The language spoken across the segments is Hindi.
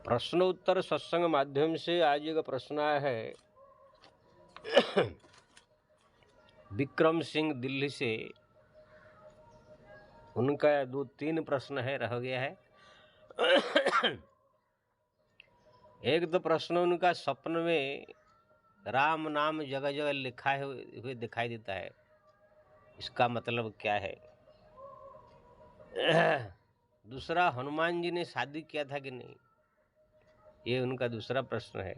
प्रश्नोत्तर सत्संग माध्यम से आज एक प्रश्न आया है विक्रम सिंह दिल्ली से। उनका 2-3 प्रश्न है, रह गया है। एक तो प्रश्न उनका, स्वप्न में राम नाम जगह जगह लिखा हुए दिखाई देता है, इसका मतलब क्या है? दूसरा, हनुमान जी ने शादी किया था कि नहीं, ये उनका दूसरा प्रश्न है।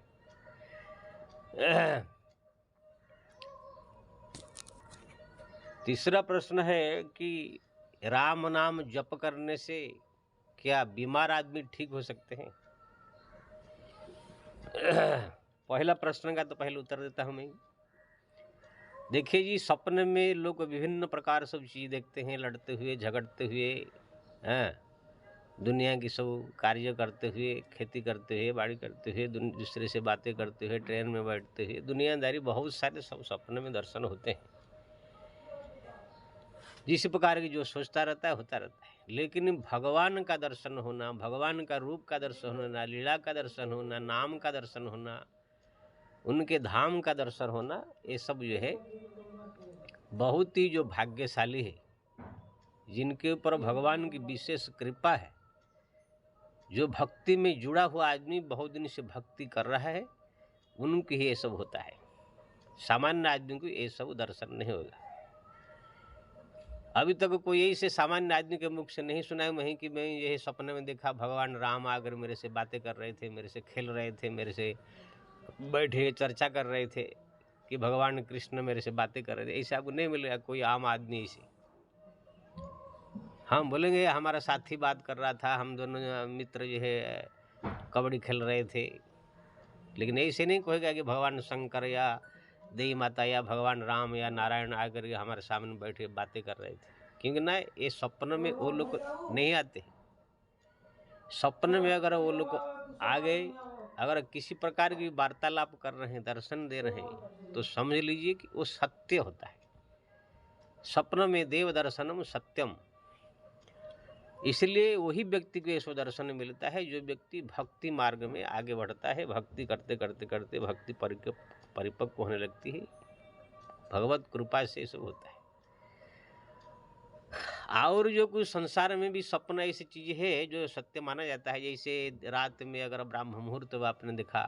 तीसरा प्रश्न है कि राम नाम जप करने से क्या बीमार आदमी ठीक हो सकते हैं? पहला प्रश्न का तो पहले उत्तर देता हूं मैं। देखिए जी, सपने में लोग विभिन्न प्रकार सब चीज देखते हैं, लड़ते हुए, झगड़ते हुए, दुनिया की सब कार्य करते हुए, खेती करते हुए, बाड़ी करते हुए, दूसरे से बातें करते हुए, ट्रेन में बैठते हुए, दुनियादारी बहुत सारे सब सपने में दर्शन होते हैं। जिस प्रकार की जो सोचता रहता है होता रहता है। लेकिन भगवान का दर्शन होना, भगवान का रूप का दर्शन होना, लीला का दर्शन होना, नाम का दर्शन होना, उनके धाम का दर्शन होना, ये सब जो है बहुत ही जो भाग्यशाली है, जिनके ऊपर भगवान की विशेष कृपा है। जो भक्ति में जुड़ा हुआ आदमी बहुत दिन से भक्ति कर रहा है, उनके ही ये सब होता है। सामान्य आदमी को ये सब दर्शन नहीं होगा। अभी तक कोई यही से सामान्य आदमी के मुख से नहीं सुना है वहीं कि मैं यही सपने में देखा भगवान राम आकर मेरे से बातें कर रहे थे, मेरे से खेल रहे थे, मेरे से बैठे चर्चा कर रहे थे, कि भगवान कृष्ण मेरे से बातें कर रहे थे। ऐसा आपको नहीं मिलेगा कोई आम आदमी ऐसे। हम बोलेंगे हमारा साथी बात कर रहा था, हम दोनों मित्र जो है कबड्डी खेल रहे थे, लेकिन ऐसे नहीं कहेगा कि भगवान शंकर या देवी माता या भगवान राम या नारायण आकर के हमारे सामने बैठे बातें कर रहे थे। क्योंकि ना, ये सपन में वो लोग नहीं आते। सपन में अगर वो लोग आ गए, अगर किसी प्रकार की वार्तालाप कर रहे हैं, दर्शन दे रहे हैं, तो समझ लीजिए कि वो सत्य होता है। सपन में देव दर्शनम सत्यम। इसलिए वही व्यक्ति को ऐसा दर्शन मिलता है जो व्यक्ति भक्ति मार्ग में आगे बढ़ता है। भक्ति करते करते करते भक्ति परिपक्व होने लगती है। भगवत कृपा से सब होता है। और जो कुछ संसार में भी सपना ऐसी चीज है जो सत्य माना जाता है। जैसे रात में अगर ब्राह्म मुहूर्त आपने देखा,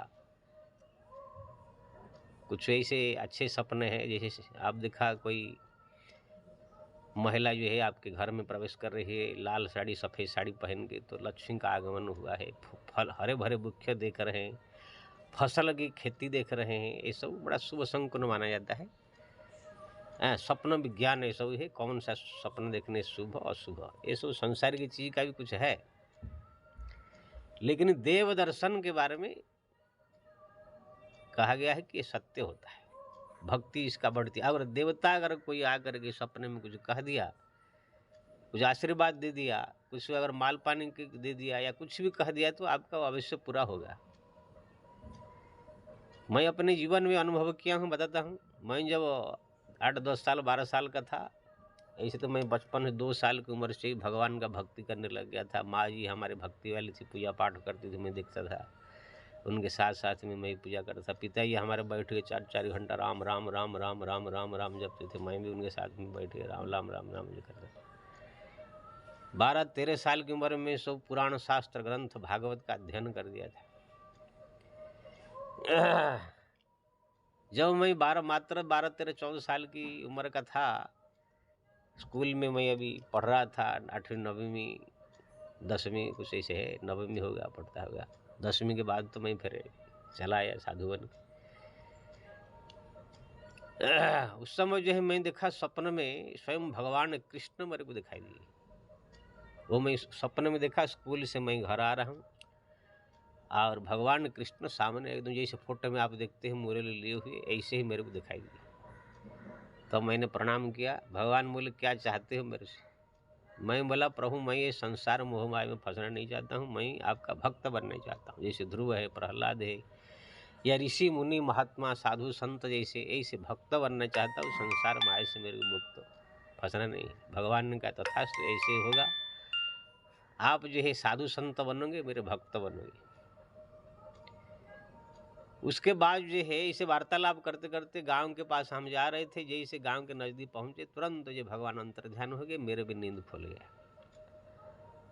कुछ ऐसे अच्छे सपने हैं, जैसे आप देखा कोई महिला जो है आपके घर में प्रवेश कर रही है, लाल साड़ी सफ़ेद साड़ी पहन के, तो लक्ष्मी का आगमन हुआ है। फल हरे भरे वृक्ष देख रहे हैं, फसल की खेती देख रहे हैं, ये सब बड़ा शुभ संकुन माना जाता है। स्वप्न विज्ञान ये सब है, कौन सा सपना देखने शुभ अशुभ, ये सब संसार की चीज का भी कुछ है। लेकिन देव दर्शन के बारे में कहा गया है कि ये सत्य होता है, भक्ति इसका बढ़ती। अगर देवता अगर कोई आकर के सपने में कुछ कह दिया, कुछ आशीर्वाद दे दिया, कुछ अगर माल पानी दे दिया या कुछ भी कह दिया, तो आपका अवश्य पूरा होगा। मैं अपने जीवन में अनुभव किया हूँ, बताता हूँ। मैं जब 8-10 साल 12 साल का था, ऐसे तो मैं बचपन में 2 साल की उम्र से ही भगवान का भक्ति करने लग गया था। माँ जी हमारे भक्ति वाली थी, पूजा पाठ करती थी, मैं देखता था, उनके साथ साथ में मैं पूजा करता था। पिताजी हमारे बैठ के 4-4 घंटा राम राम राम राम राम राम राम जपते थे, मैं भी उनके साथ में बैठ के राम राम राम राम करता था। 12-13 साल की उम्र में सब पुराण शास्त्र ग्रंथ भागवत का अध्ययन कर दिया था। जब मैं मात्र 12-13-14 साल की उम्र का था, स्कूल में मैं अभी पढ़ रहा था, 8वीं 9वीं 10वीं कुछ ऐसे है, 9वीं हो गया, पढ़ता होगा। 10वीं के बाद तो मैं फिर चला आया साधु बन के। उस समय जो है मैं देखा सपन में स्वयं भगवान कृष्ण मेरे को दिखाई दिए। वो मैं सपने में देखा, स्कूल से मैं घर आ रहा हूँ और भगवान कृष्ण सामने एकदम जैसे फोटो में आप देखते हैं मुरली लिए हुए, ऐसे ही मेरे को दिखाई दिए। तो मैंने प्रणाम किया। भगवान बोले क्या चाहते हो मेरे से? मैं बोला प्रभु मैं ये संसार मोह माया में फंसना नहीं चाहता हूँ, मैं आपका भक्त बनना चाहता हूँ। जैसे ध्रुव है, प्रहलाद है, या ऋषि मुनि महात्मा साधु संत जैसे ऐसे भक्त बनना चाहता हूँ। संसार माया से मेरे को मुक्त फंसना नहीं है। भगवान ने कहा तथास्तु, ऐसे होगा। आप जो है साधु संत बनोगे, मेरे भक्त बनोगे। उसके बाद जो है इसे वार्तालाप करते करते गांव के पास हम जा रहे थे। जैसे गांव के नज़दीक पहुंचे तुरंत जो भगवान अंतर्ध्यान हो गए, मेरे भी नींद खुल गया।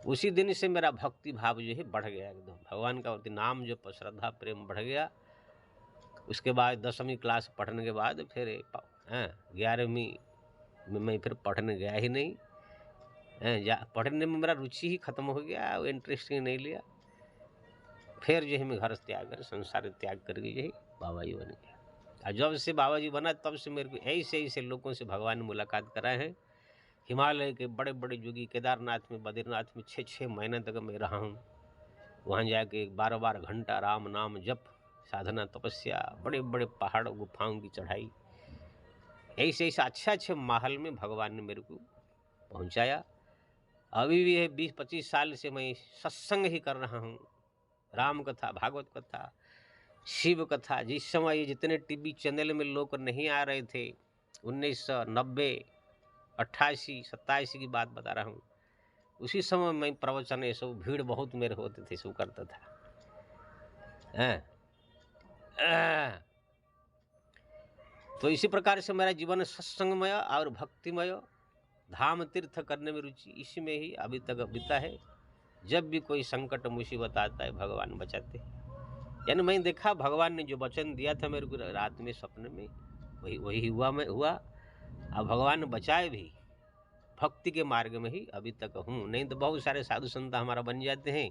उसी दिन से मेरा भक्ति भाव जो है बढ़ गया, एकदम भगवान का नाम जो श्रद्धा प्रेम बढ़ गया। उसके बाद 10वीं क्लास पढ़ने के बाद फिर 11वीं में मैं फिर पढ़ने गया ही नहीं। पढ़ने में मेरा रुचि ही खत्म हो गया, वो इंटरेस्ट ही नहीं लिया। फिर जो है मैं घर त्याग कर, संसार त्याग करके जो है बाबा जी बन गया। और जब से बाबा जी बना तब से मेरे को ऐसे ऐसे लोगों से भगवान ने मुलाकात कराए हैं। हिमालय के बड़े बड़े योगी, केदारनाथ में, बद्रीनाथ में 6-6 महीने तक मैं रहा हूँ। वहाँ जाके 12-12 घंटा राम नाम जप, साधना, तपस्या, बड़े बड़े पहाड़ गुफाओं की चढ़ाई, ऐसे ऐसे अच्छे माहौल में भगवान ने मेरे को पहुँचाया। अभी भी है 20-25 साल से मैं सत्संग ही कर रहा हूँ। राम कथा, भागवत कथा, शिव कथा। जिस समय ये जितने टीवी चैनल में लोग नहीं आ रहे थे, 1990, 88, 87 की बात बता रहा हूँ, उसी समय मैं प्रवचन, ये सब भीड़ बहुत मेरे होते थे, सब करता था। तो इसी प्रकार से मेरा जीवन सत्संगमय और भक्तिमय, धाम तीर्थ करने में रुचि, इसी में ही अभी तक बीता है। जब भी कोई संकट मुसीबत आता है भगवान बचाते हैं। यानी मैं देखा भगवान ने जो वचन दिया था मेरे को रात में सपने में, वही हुआ। अब भगवान बचाए भी, भक्ति के मार्ग में ही अभी तक हूँ। नहीं तो बहुत सारे साधु संत हमारा बन जाते हैं।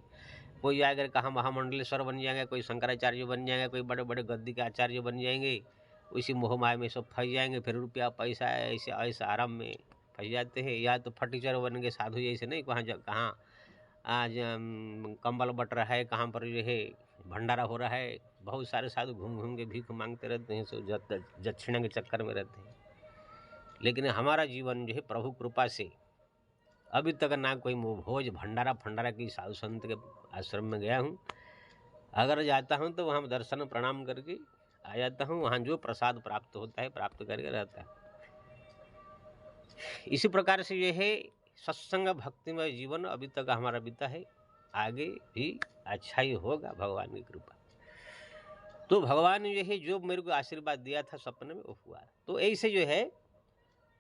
कोई आकर कहाँ महामंडलेश्वर बन जाएंगे, कोई शंकराचार्य बन जाएंगे, कोई बड़े बड़े गद्दी के आचार्य बन जाएंगे। उसी मोह माया में सब फंस जाएंगे। फिर रुपया पैसा ऐसे आराम में फंस जाते हैं। या तो फटीचर बन गए साधु जैसे, नहीं कहाँ आज कंबल बट रहा है, कहाँ पर जो है भंडारा हो रहा है। बहुत सारे साधु घूम घूम के भीख मांगते रहते हैं, सब दक्षिणा के चक्कर में रहते हैं। लेकिन हमारा जीवन जो है प्रभु कृपा से अभी तक ना कोई भोज भंडारा की साधु संत के आश्रम में गया हूँ। अगर जाता हूँ तो वहाँ दर्शन प्रणाम करके आ जाता हूँ। वहाँ जो प्रसाद प्राप्त होता है प्राप्त करके रहता है। इसी प्रकार से ये है सत्संग भक्तिमय जीवन अभी तक हमारा बीता है। आगे भी अच्छा ही होगा भगवान की कृपा। तो भगवान ने जो है जो मेरे को आशीर्वाद दिया था सपने में वो हुआ। तो ऐसे जो है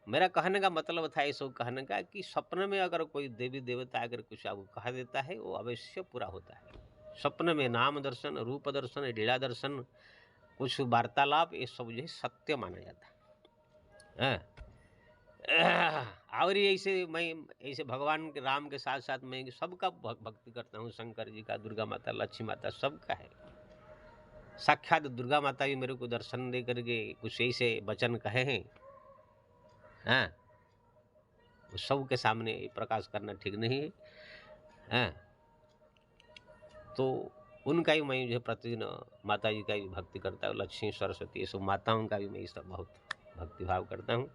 मेरा कहने का मतलब था, ये सब कहने का कि सपने में अगर कोई देवी देवता अगर कुछ आपको कहा देता है वो अवश्य पूरा होता है। सपने में नाम दर्शन, रूप दर्शन, लीला दर्शन, कुछ वार्तालाप, ये सब जो है सत्य माना जाता है। और ऐसे मैं ऐसे भगवान के राम के साथ साथ मैं सबका भक्ति करता हूँ। शंकर जी का, दुर्गा माता, लक्ष्मी माता, सबका है। साक्षात दुर्गा माता भी मेरे को दर्शन दे करके कुछ ऐसे वचन कहे हैं। सब के सामने प्रकाश करना ठीक नहीं है। तो उनका ही मैं जो है प्रतिदिन माता जी का भी भक्ति करता हूँ। लक्ष्मी, सरस्वती, ये सब माताओं का भी मैं इस बहुत भक्तिभाव करता हूँ।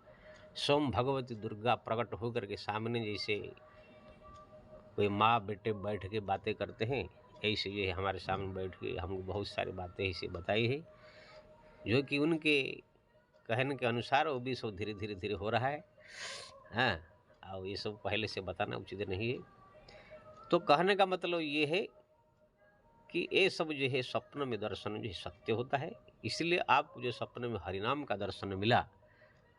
स्वयं भगवती दुर्गा प्रकट होकर के सामने जैसे कोई माँ बेटे बैठ के बातें करते हैं, ऐसे जो है हमारे सामने बैठ के हमको बहुत सारी बातें ऐसे बताई है, जो कि उनके कहने के अनुसार वो भी सब धीरे धीरे हो रहा है। और ये सब पहले से बताना उचित नहीं है। तो कहने का मतलब ये है कि ये सब जो है स्वप्न में दर्शन जो है सत्य होता है। इसलिए आपको जो सपने में हरिनाम का दर्शन मिला,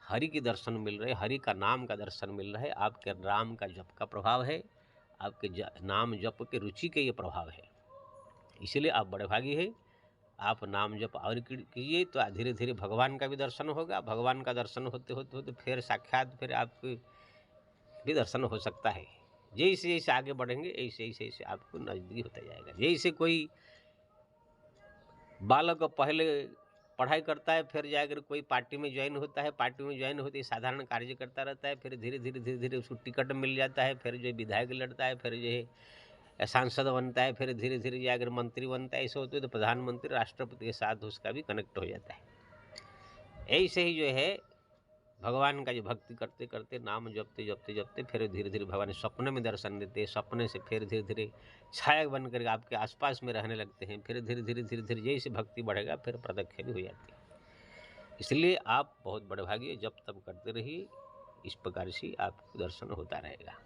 हरि के दर्शन मिल रहे, हरि का नाम का दर्शन मिल रहा है, आपके राम का जप का प्रभाव है, आपके नाम जप के रुचि के ये प्रभाव है। इसलिए आप बड़े भागी है। आप नाम जप और कीजिए तो धीरे धीरे भगवान का भी दर्शन होगा। भगवान का दर्शन होते होते फिर साक्षात फिर आपके भी दर्शन हो सकता है। जैसे जैसे आगे बढ़ेंगे ऐसे ऐसे आपको नजदीक होता जाएगा। जैसे कोई बालक पहले पढ़ाई करता है, फिर जाकर कोई पार्टी में ज्वाइन होता है, पार्टी में ज्वाइन होते ही साधारण कार्य करता रहता है, फिर धीरे धीरे उसको टिकट मिल जाता है, फिर जो विधायक लड़ता है, फिर जो है सांसद बनता है, फिर धीरे धीरे जाकर मंत्री बनता है। ऐसे होते तो प्रधानमंत्री, राष्ट्रपति के साथ उसका भी कनेक्ट हो जाता है। ऐसे ही जो है भगवान का जो भक्ति करते करते, नाम जपते फिर धीरे धीरे भगवान सपने में दर्शन देते हैं। सपने से फिर धीरे धीरे छाया बन कर आपके आसपास में रहने लगते हैं। फिर धीरे धीरे जैसे भक्ति बढ़ेगा फिर प्रदक्ष भी हो जाती है। इसलिए आप बहुत बड़े भागी, जब तब करते रहिए, इस प्रकार से आपको दर्शन होता रहेगा।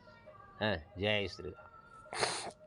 जय श्री राम।